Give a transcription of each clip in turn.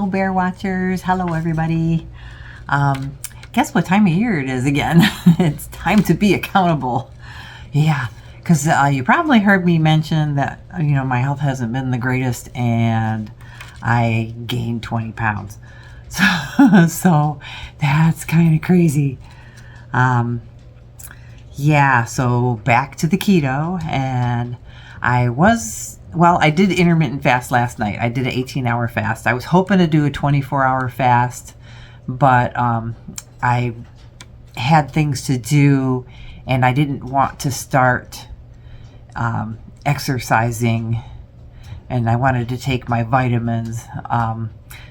Hello, Bear Watchers. Hello, everybody. Guess what time of year it is again? It's time to be accountable. Yeah, because you probably heard me mention that, my health hasn't been the greatest and I gained 20 pounds. So that's kind of crazy. Yeah, so back to the keto, and I did intermittent fast last night. I did an 18-hour fast. I was hoping to do a 24-hour fast, but I had things to do, and I didn't want to start exercising, and I wanted to take my vitamins.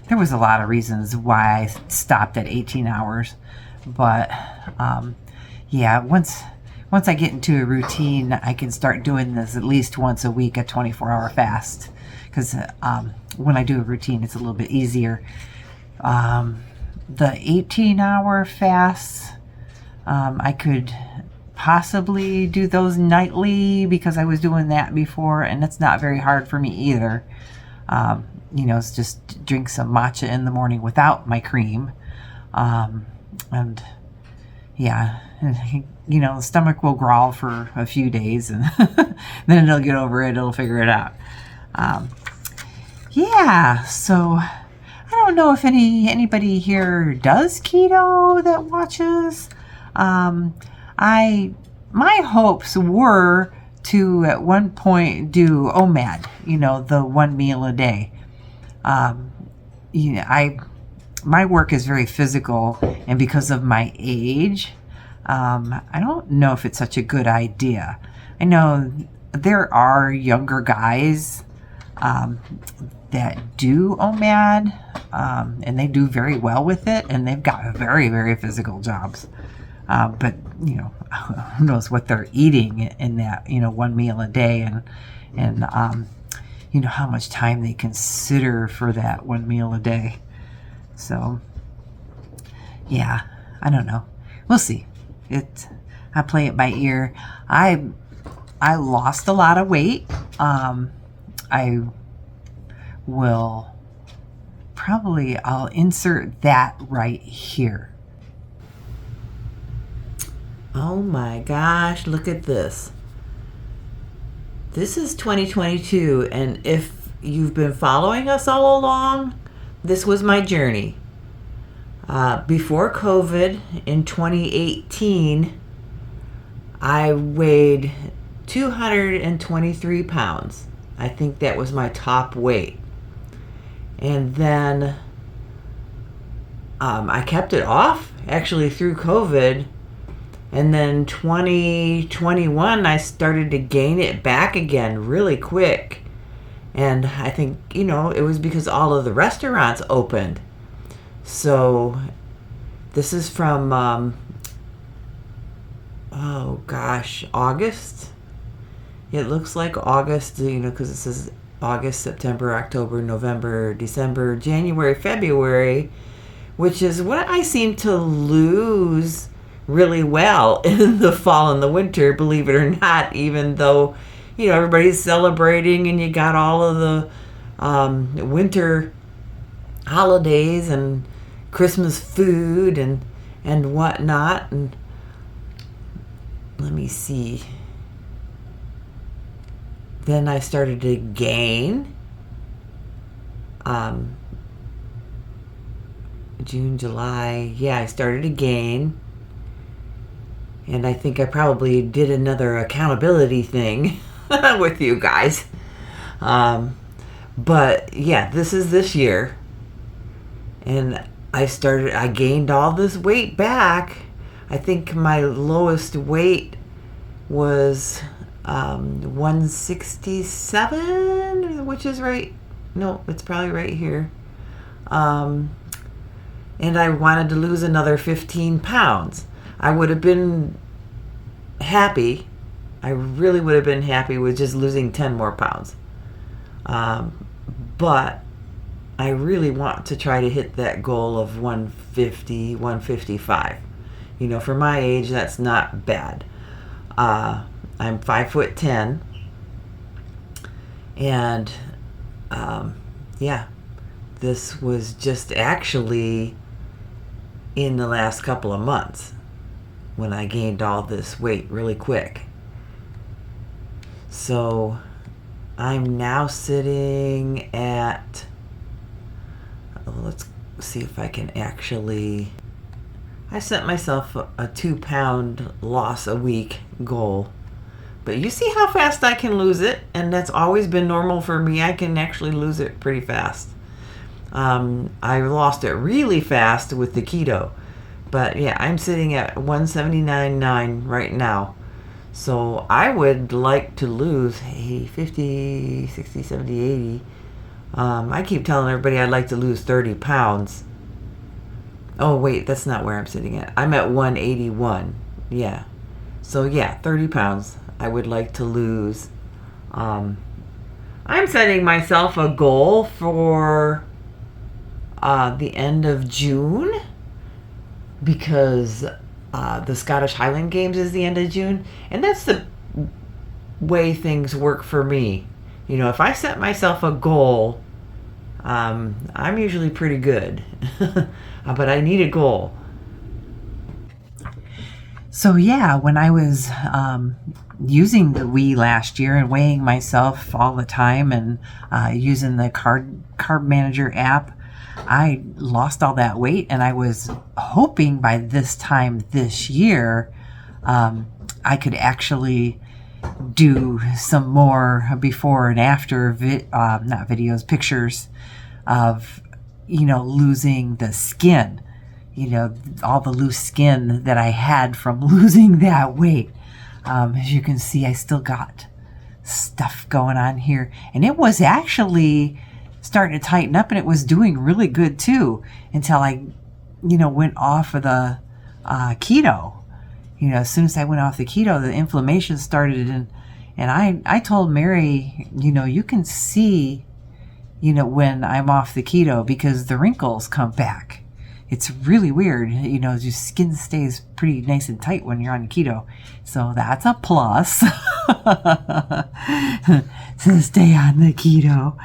There was a lot of reasons why I stopped at 18 hours, but yeah, once I get into a routine, I can start doing this at least once a week, a 24-hour fast, because when I do a routine, it's a little bit easier. The 18-hour fasts, I could possibly do those nightly because I was doing that before, and it's not very hard for me either. It's just drink some matcha in the morning without my cream. And yeah, the stomach will growl for a few days, and then it'll get over it. It'll figure it out. Yeah, so I don't know if anybody here does keto that watches. My hopes were to at one point do OMAD, the one meal a day. My work is very physical, and because of my age, I don't know if it's such a good idea. I know there are younger guys that do OMAD, and they do very well with it, and they've got very, very physical jobs. But who knows what they're eating in that one meal a day, and how much time they consider for that one meal a day. So yeah, I don't know. We'll see. I play it by ear. I lost a lot of weight. I'll insert that right here. Oh my gosh, look at this. This is 2022, and if you've been following us all along, this was my journey. Before COVID, in 2018, I weighed 223 pounds. I think that was my top weight. And then I kept it off, actually, through COVID. And then 2021, I started to gain it back again really quick. And I think, it was because all of the restaurants opened. So this is from, August. It looks like August, because it says August, September, October, November, December, January, February, which is what I seem to lose really well in the fall and the winter, believe it or not, even though, everybody's celebrating and you got all of the winter holidays and Christmas food and whatnot. And let me see. Then I started to gain. June, July. Yeah, I started to gain. And I think I probably did another accountability thing with you guys. But yeah, this is this year. And I gained all this weight back. I think my lowest weight was 167, which is right. No, it's probably right here. And I wanted to lose another 15 pounds. I would have been happy. I really would have been happy with just losing 10 more pounds. But I really want to try to hit that goal of 150, 155. For my age, that's not bad. I'm 5'10", and yeah, this was just actually in the last couple of months when I gained all this weight really quick. So I'm now sitting at, let's see if I can actually, I set myself a 2-pound loss a week goal. But you see how fast I can lose it, and that's always been normal for me. I can actually lose it pretty fast. I lost it really fast with the keto. But yeah, I'm sitting at 179.9 right now. So I would like to lose 50, 60, 70, 80. I keep telling everybody I'd like to lose 30 pounds. Oh, wait, that's not where I'm sitting at. I'm at 181. Yeah. So yeah, 30 pounds I would like to lose. I'm setting myself a goal for the end of June, because the Scottish Highland Games is the end of June, and that's the way things work for me. You know, if I set myself a goal, I'm usually pretty good, but I need a goal. So yeah, when I was using the Wii last year and weighing myself all the time and using the carb manager app, I lost all that weight, and I was hoping by this time this year I could actually do some more before and after not videos, pictures of, you know, losing the skin, you know, all the loose skin that I had from losing that weight. As you can see, I still got stuff going on here, and it was actually starting to tighten up, and it was doing really good too, until I, you know, went off of the keto. You know, as soon as I went off the keto, the inflammation started, and I told Mary, you know, you can see, you know, when I'm off the keto, because the wrinkles come back. It's really weird, you know, your skin stays pretty nice and tight when you're on keto. So that's a plus to stay on the keto.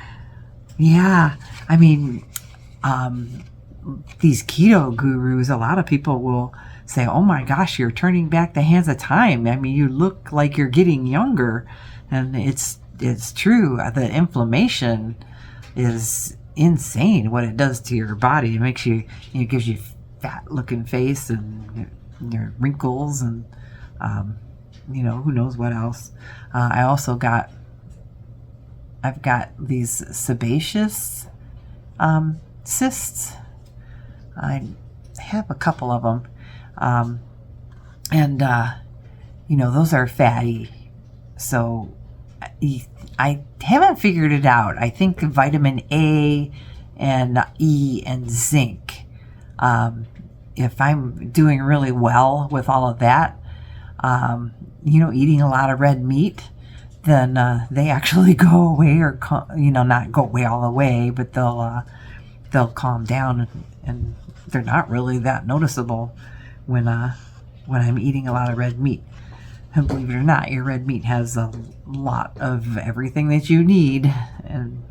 Yeah, I mean, these keto gurus, a lot of people will say, oh my gosh, you're turning back the hands of time. I mean, you look like you're getting younger. And it's true. The inflammation is insane what it does to your body. It makes you, it gives you fat looking face and your wrinkles and, you know, who knows what else. I've got these sebaceous cysts. I have a couple of them. And you know, those are fatty. So I haven't figured it out. I think vitamin A and E and zinc. If I'm doing really well with all of that, you know, eating a lot of red meat, then they actually go away, or you know, not go away all the way, but they'll calm down, and they're not really that noticeable when I'm eating a lot of red meat. And believe it or not, your red meat has a lot of everything that you need. And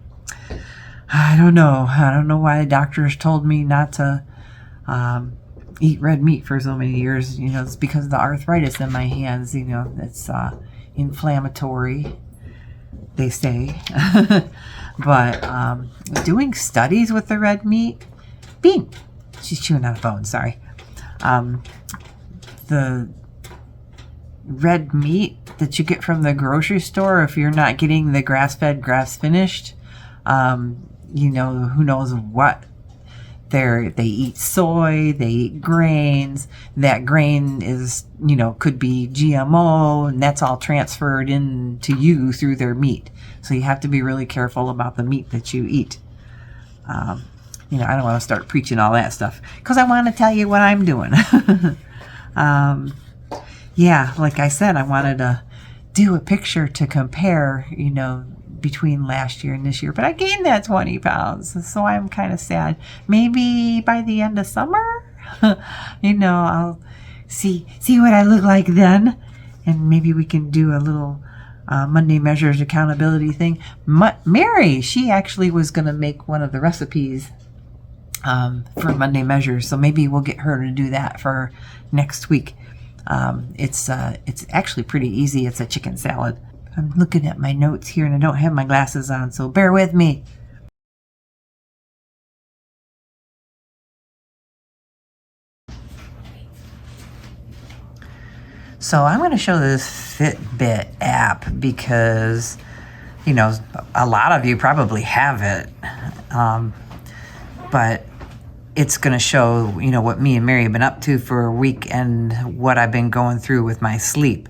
I don't know why the doctors told me not to eat red meat for so many years. You know, it's because of the arthritis in my hands. You know, it's inflammatory, they say. But doing studies with the red meat, Bean, she's chewing on a bone, sorry. The red meat that you get from the grocery store, if you're not getting the grass-fed, grass-finished, you know, who knows what. They eat soy, they eat grains. That grain is, you know, could be GMO, and that's all transferred into you through their meat. So you have to be really careful about the meat that you eat. You know, I don't want to start preaching all that stuff, because I want to tell you what I'm doing. Yeah, like I said, I wanted to do a picture to compare, you know, between last year and this year. But I gained that 20 pounds, so I'm kind of sad. Maybe by the end of summer, you know, I'll see what I look like then. And maybe we can do a little Monday Measures accountability thing. Mary, she actually was going to make one of the recipes for Monday measures. So maybe we'll get her to do that for next week. It's actually pretty easy. It's a chicken salad. I'm looking at my notes here and I don't have my glasses on, so bear with me. So I'm going to show this Fitbit app because, you know, a lot of you probably have it. But it's going to show, you know, what me and Mary have been up to for a week and what I've been going through with my sleep.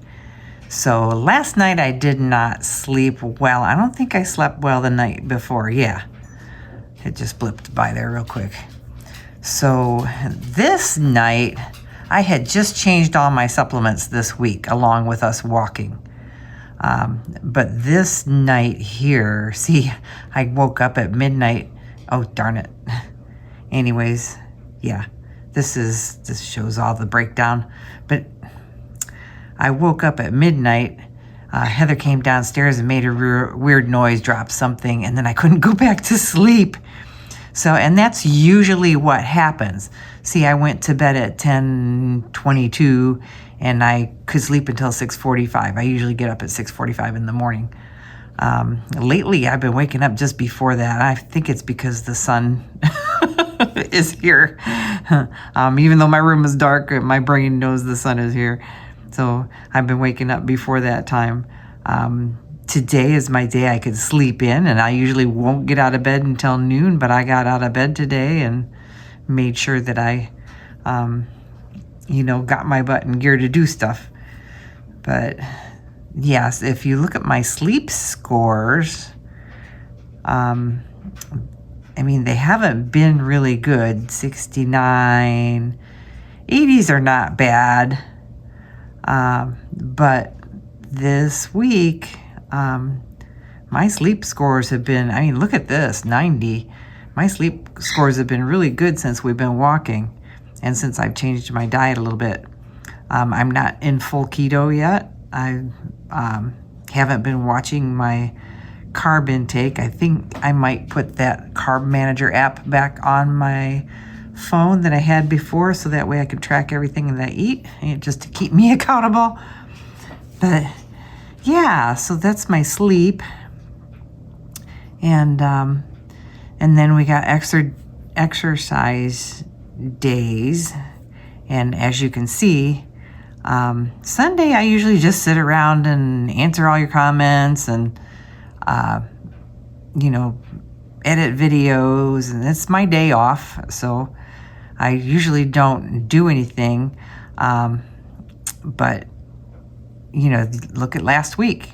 So last night I did not sleep well. I don't think I slept well the night before. Yeah, it just blipped by there real quick. So this night I had just changed all my supplements this week along with us walking. But this night here, see, I woke up at midnight. Oh, darn it. Anyways, yeah, this shows all the breakdown. But I woke up at midnight. Heather came downstairs and made a weird noise, dropped something, and then I couldn't go back to sleep. So, and that's usually what happens. See, I went to bed at 10:22 and I could sleep until 6:45. I usually get up at 6:45 in the morning. Lately, I've been waking up just before that. I think it's because the sun is here. Even though my room is dark, my brain knows the sun is here. So I've been waking up before that time. Today is my day I could sleep in, and I usually won't get out of bed until noon, but I got out of bed today and made sure that I, got my butt in gear to do stuff. But yes, if you look at my sleep scores, they haven't been really good. 69, 80s are not bad. But this week, my sleep scores have been, look at this, 90. My sleep scores have been really good since we've been walking and since I've changed my diet a little bit. I'm not in full keto yet. I haven't been watching my carb intake. I think I might put that Carb Manager app back on my phone that I had before so that way I could track everything that I eat and just to keep me accountable. But yeah, so that's my sleep. And then we got exercise days. And as you can see, Sunday I usually just sit around and answer all your comments and edit videos, and it's my day off, so I usually don't do anything. But look at last week.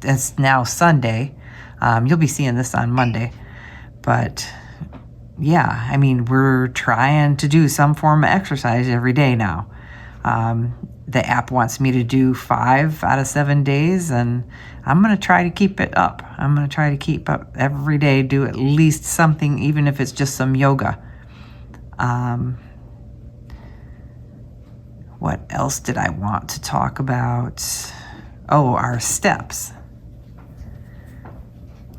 It's now Sunday. You'll be seeing this on Monday. But yeah, we're trying to do some form of exercise every day now. The app wants me to do 5 out of 7 days, and I'm going to try to keep it up. I'm going to try to keep up every day, do at least something, even if it's just some yoga. What else did I want to talk about? Oh, our steps.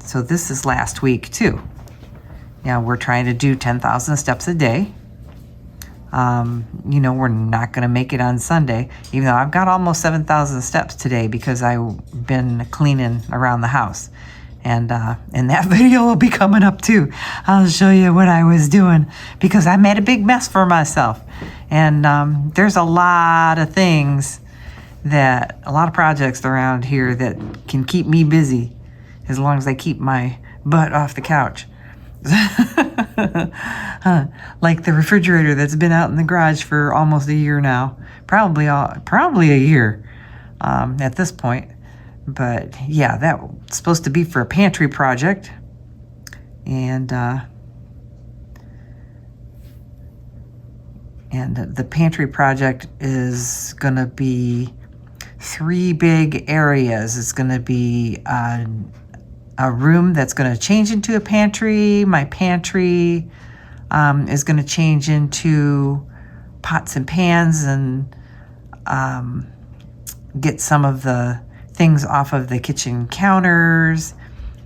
So this is last week too. Now we're trying to do 10,000 steps a day. We're not going to make it on Sunday, even though I've got almost 7,000 steps today because I've been cleaning around the house. And that video will be coming up too. I'll show you what I was doing because I made a big mess for myself. And there's a lot of projects around here that can keep me busy as long as I keep my butt off the couch. Like the refrigerator that's been out in the garage for almost a year now, probably a year at this point. But yeah, that's supposed to be for a pantry project, and the pantry project is gonna be 3 big areas. It's gonna be a room that's going to change into a pantry. My pantry is going to change into pots and pans and get some of the things off of the kitchen counters.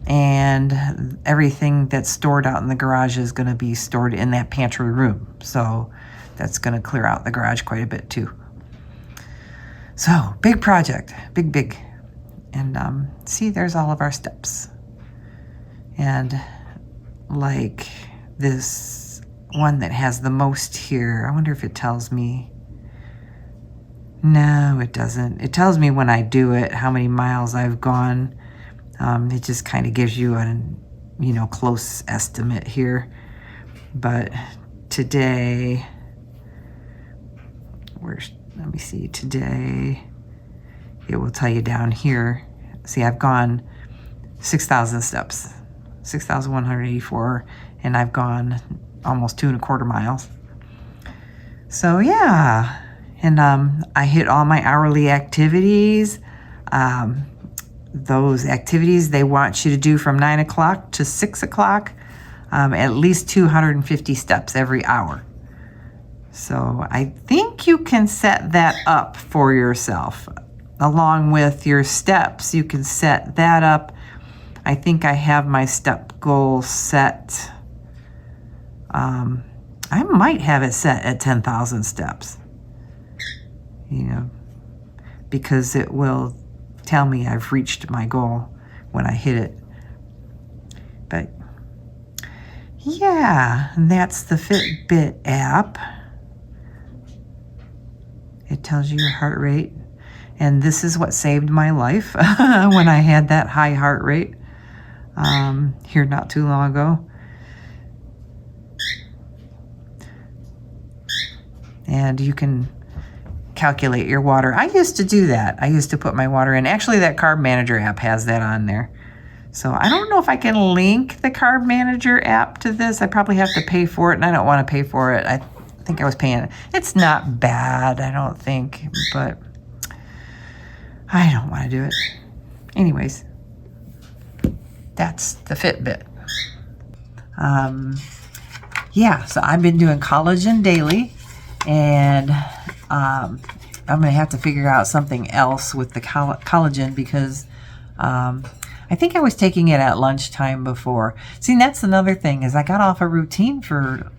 and everything that's stored out in the garage is going to be stored in that pantry room. So that's going to clear out the garage quite a bit too. So big project, big. And see, there's all of our steps. And like this one that has the most here, I wonder if it tells me. No, it doesn't. It tells me when I do it how many miles I've gone. It just kind of gives you an, close estimate here. But today, let me see, today, it will tell you down here. See, I've gone 6,000 steps, 6,184, and I've gone almost 2.25 miles. So yeah, and I hit all my hourly activities. Those activities they want you to do from 9 o'clock to 6 o'clock, at least 250 steps every hour. So I think you can set that up for yourself. Along with your steps, you can set that up. I think I have my step goal set. I might have it set at 10,000 steps. Because it will tell me I've reached my goal when I hit it. But yeah, and that's the Fitbit app. It tells you your heart rate. And this is what saved my life when I had that high heart rate here not too long ago. And you can calculate your water. I used to do that. I used to put my water in. Actually, that Carb Manager app has that on there. So I don't know if I can link the Carb Manager app to this. I probably have to pay for it, and I don't want to pay for it. I think I was paying it. It's not bad, I don't think, but I don't want to do it. Anyways, that's the Fitbit. Yeah, so I've been doing collagen daily, and I'm going to have to figure out something else with the collagen because I think I was taking it at lunchtime before. See, that's another thing is I got off a routine for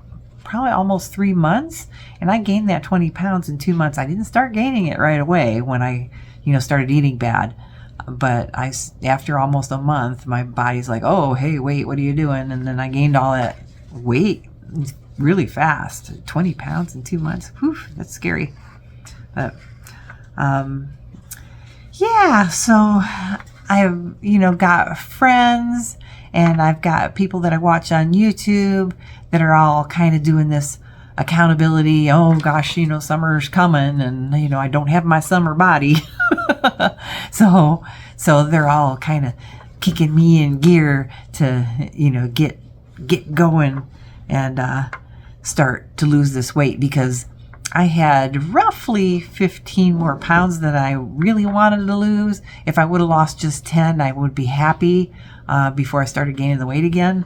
probably almost 3 months, and I gained that 20 pounds in 2 months. I didn't start gaining it right away when I, started eating bad. But after almost a month, my body's like, oh, hey, wait, what are you doing? And then I gained all that weight really fast, 20 pounds in 2 months. Whew, that's scary. But, yeah, so I've, got friends, and I've got people that I watch on YouTube that are all kind of doing this accountability. Oh gosh, summer's coming, and I don't have my summer body. so they're all kind of kicking me in gear to get going and start to lose this weight, because I had roughly 15 more pounds that I really wanted to lose. If I would have lost just 10, I would be happy before I started gaining the weight again.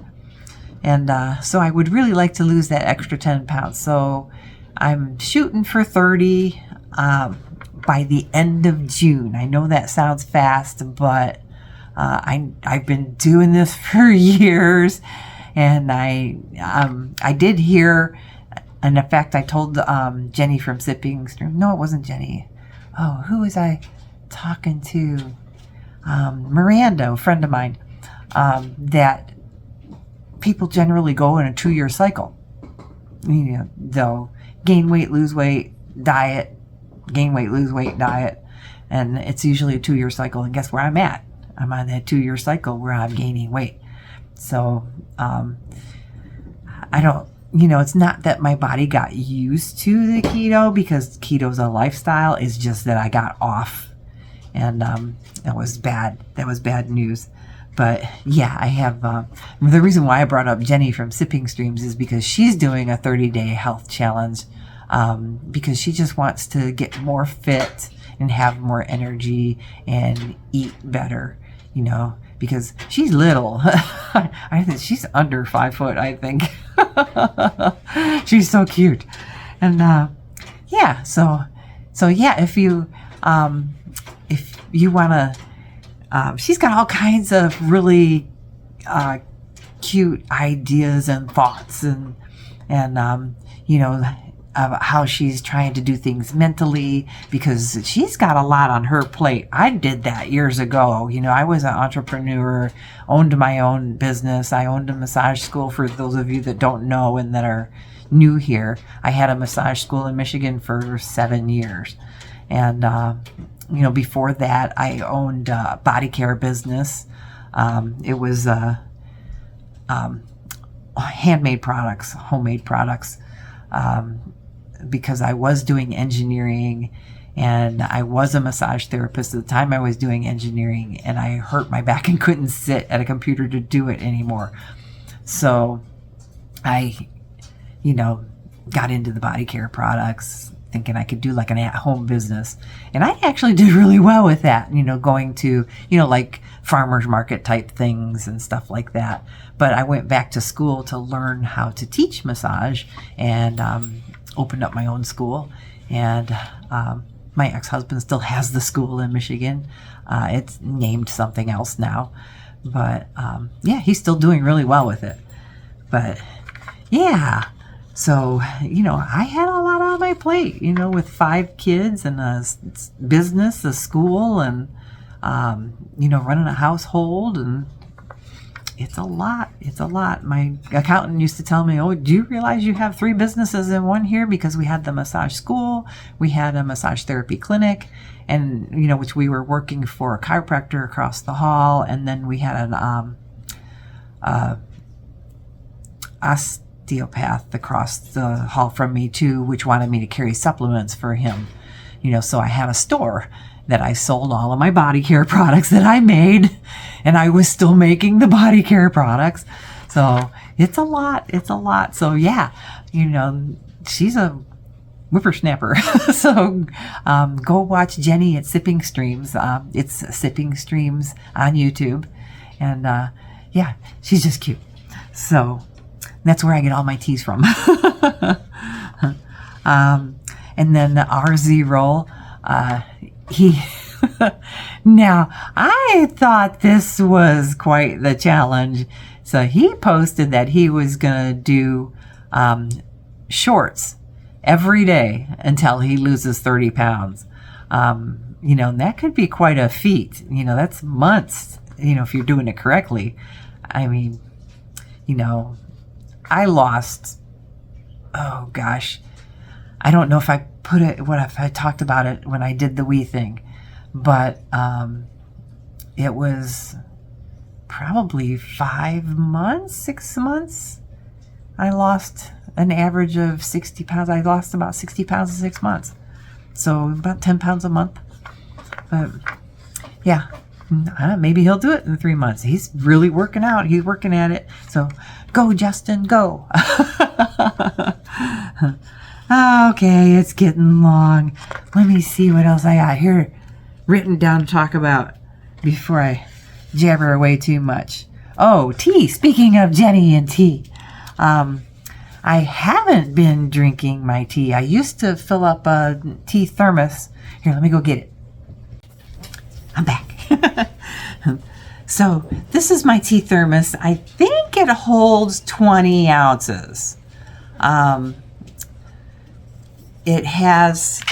And so I would really like to lose that extra 10 pounds. So I'm shooting for 30 by the end of June. I know that sounds fast, but I've been doing this for years. And I did hear, and in fact, I told Jenny from Sipping Stream. No, it wasn't Jenny. Oh, who was I talking to? Miranda, a friend of mine, that people generally go in a 2-year cycle. They'll gain weight, lose weight, diet, gain weight, lose weight, diet. And it's usually a 2-year cycle. And guess where I'm at? I'm on that 2-year cycle where I'm gaining weight. So I don't, it's not that my body got used to the keto, because keto's a lifestyle. It's just that I got off, and that was bad. That was bad news. But yeah, I have, the reason why I brought up Jenny from Sipping Streams is because she's doing a 30-day health challenge, because she just wants to get more fit and have more energy and eat better, because she's little. I think she's under 5 foot, I think. She's so cute. And yeah, so yeah, if you want to, she's got all kinds of really cute ideas and thoughts, and how she's trying to do things mentally, because she's got a lot on her plate. I did that years ago. I was an entrepreneur, owned my own business. I owned a massage school, for those of you that don't know and that are new here. I had a massage school in Michigan for 7 years. And, before that, I owned a body care business. It was handmade products, homemade products. Because I was doing engineering, and I was a massage therapist at the time I was doing engineering, and I hurt my back and couldn't sit at a computer to do it anymore. So I, got into the body care products, thinking I could do like an at-home business. And I actually did really well with that, going to, like farmers market type things and stuff like that. But I went back to school to learn how to teach massage, and opened up my own school. And my ex-husband still has the school in Michigan. It's named something else now. But he's still doing really well with it. But yeah. So, I had a lot on my plate, with 5 kids and a business, a school, and, running a household. And it's a lot. It's a lot. My accountant used to tell me, oh, do you realize you have 3 businesses in one here? Because we had the massage school, we had a massage therapy clinic, and, which we were working for a chiropractor across the hall. And then we had an osteopath across the hall from me too, which wanted me to carry supplements for him. So I had a store that I sold all of my body care products that I made, and I was still making the body care products. So it's a lot. It's a lot. So yeah, she's a whippersnapper. So go watch Jenny at Sipping Streams. It's Sipping Streams on YouTube. And she's just cute. So that's where I get all my teas from. And then the RZ roll, now I thought this was quite the challenge. So he posted that he was going to do shorts every day until he loses 30 pounds. And that could be quite a feat. That's months, if you're doing it correctly. I mean, I lost, oh gosh, I don't know if I put it, what if I talked about it when I did the wee thing, but it was probably 5 months, 6 months. I lost an average of 60 pounds. I lost about 60 pounds in 6 months. So about 10 pounds a month. But yeah, maybe he'll do it in 3 months. He's really working out. He's working at it. So go, Justin, go. Okay, it's getting long. Let me see what else I got here written down to talk about before I jabber away too much. Oh, tea. Speaking of Jenny and tea, I haven't been drinking my tea. I used to fill up a tea thermos. Here, let me go get it. I'm back. So this is my tea thermos. I think it holds 20 ounces. It has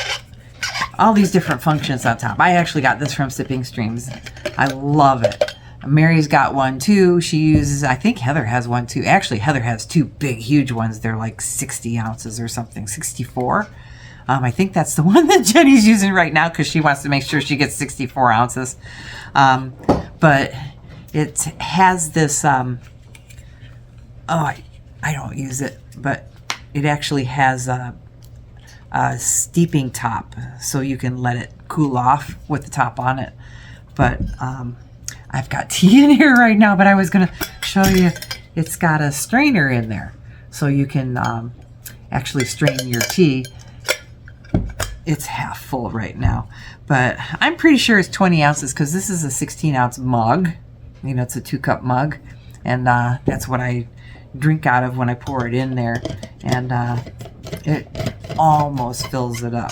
all these different functions on top. I actually got this from Sipping Streams. I love it. Mary's got one too. She uses, I think Heather has one too. Actually, Heather has 2 big, huge ones. They're like 60 ounces or something, 64. I think that's the one that Jenny's using right now because she wants to make sure she gets 64 ounces. But it has this, I don't use it, but it actually has a steeping top, so you can let it cool off with the top on it. But I've got tea in here right now, but I was going to show you, it's got a strainer in there, so you can actually strain your tea. It's half full right now, but I'm pretty sure it's 20 ounces because this is a 16-ounce mug. It's a 2-cup mug, and that's what I drink out of when I pour it in there, and it almost fills it up.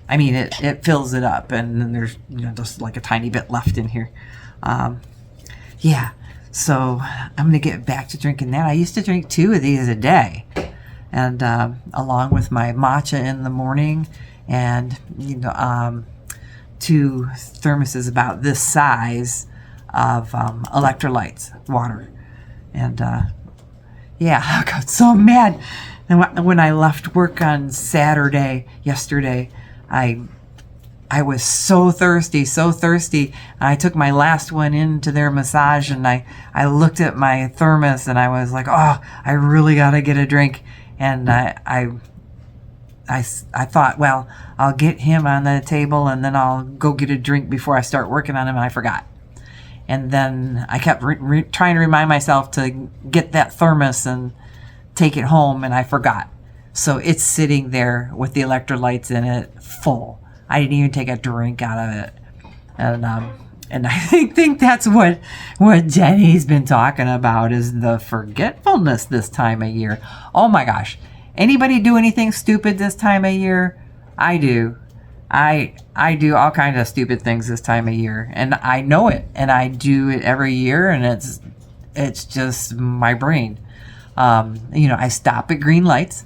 I mean, it fills it up, and then there's just like a tiny bit left in here. Yeah, So I'm going to get back to drinking that. I used to drink 2 of these a day, and along with my matcha in the morning, and 2 thermoses about this size of electrolytes, water. And yeah, I got so mad. And when I left work on yesterday, I was so thirsty. I took my last one into their massage, and I looked at my thermos, and I was like, oh, I really got to get a drink. And I thought, well, I'll get him on the table, and then I'll go get a drink before I start working on him, and I forgot. And then I kept trying to remind myself to get that thermos and take it home, and I forgot. So it's sitting there with the electrolytes in it full. I didn't even take a drink out of it. And I think that's what Jenny's been talking about, is the forgetfulness this time of year. Oh my gosh. Anybody do anything stupid this time of year? I do. I do all kinds of stupid things this time of year, and I know it, and I do it every year, and it's just my brain. I stop at green lights,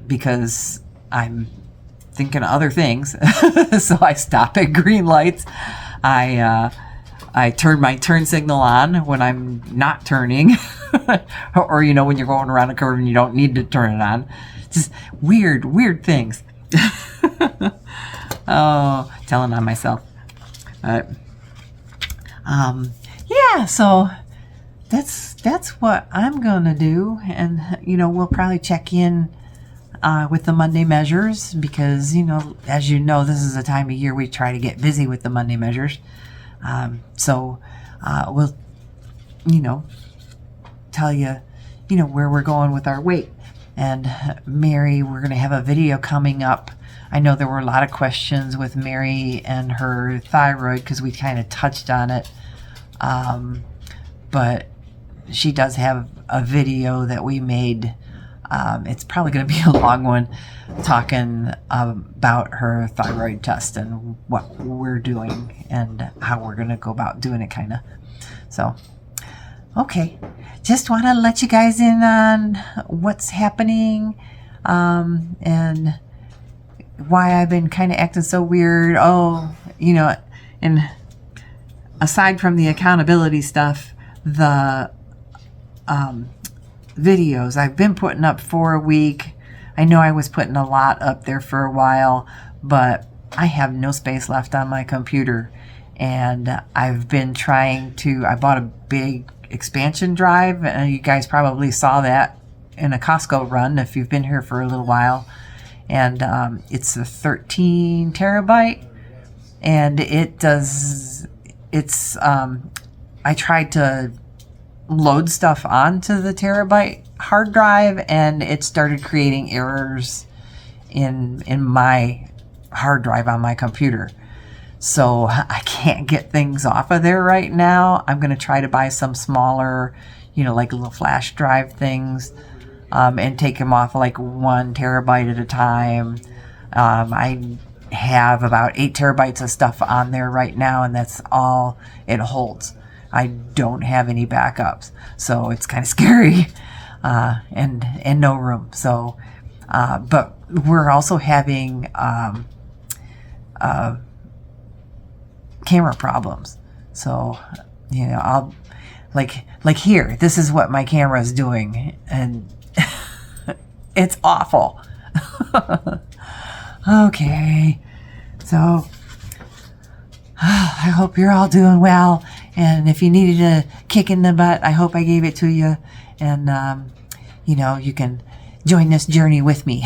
because I'm thinking of other things. So I stop at green lights. I turn my turn signal on when I'm not turning, or when you're going around a curve and you don't need to turn it on. Just weird things. Oh, telling on myself. Yeah, so that's what I'm gonna do, and we'll probably check in with the Monday measures, because as you know, this is a time of year we try to get busy with the Monday measures. So we'll tell you where we're going with our weight. And Mary, we're going to have a video coming up. I know there were a lot of questions with Mary and her thyroid, because we kind of touched on it. But she does have a video that we made. It's probably going to be a long one, talking about her thyroid test and what we're doing and how we're going to go about doing it, kind of. So, okay. Just want to let you guys in on what's happening, and why I've been kind of acting so weird. Oh, and aside from the accountability stuff, the videos I've been putting up for a week. I know I was putting a lot up there for a while, but I have no space left on my computer, and I've been trying to. I bought a big expansion drive, and you guys probably saw that in a Costco run if you've been here for a little while, and it's a 13 terabyte, and I tried to load stuff onto the terabyte hard drive, and it started creating errors in my hard drive on my computer. So I can't get things off of there right now. I'm going to try to buy some smaller, like little flash drive things, and take them off like 1 terabyte at a time. I have about 8 terabytes of stuff on there right now, and that's all it holds. I don't have any backups, so it's kind of scary, and no room. So, but we're also having camera problems. So, I'll like here. This is what my camera is doing, and it's awful. Okay, so I hope you're all doing well. And if you needed a kick in the butt, I hope I gave it to you. And, you can join this journey with me.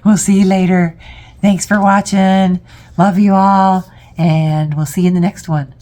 We'll see you later. Thanks for watching. Love you all. And we'll see you in the next one.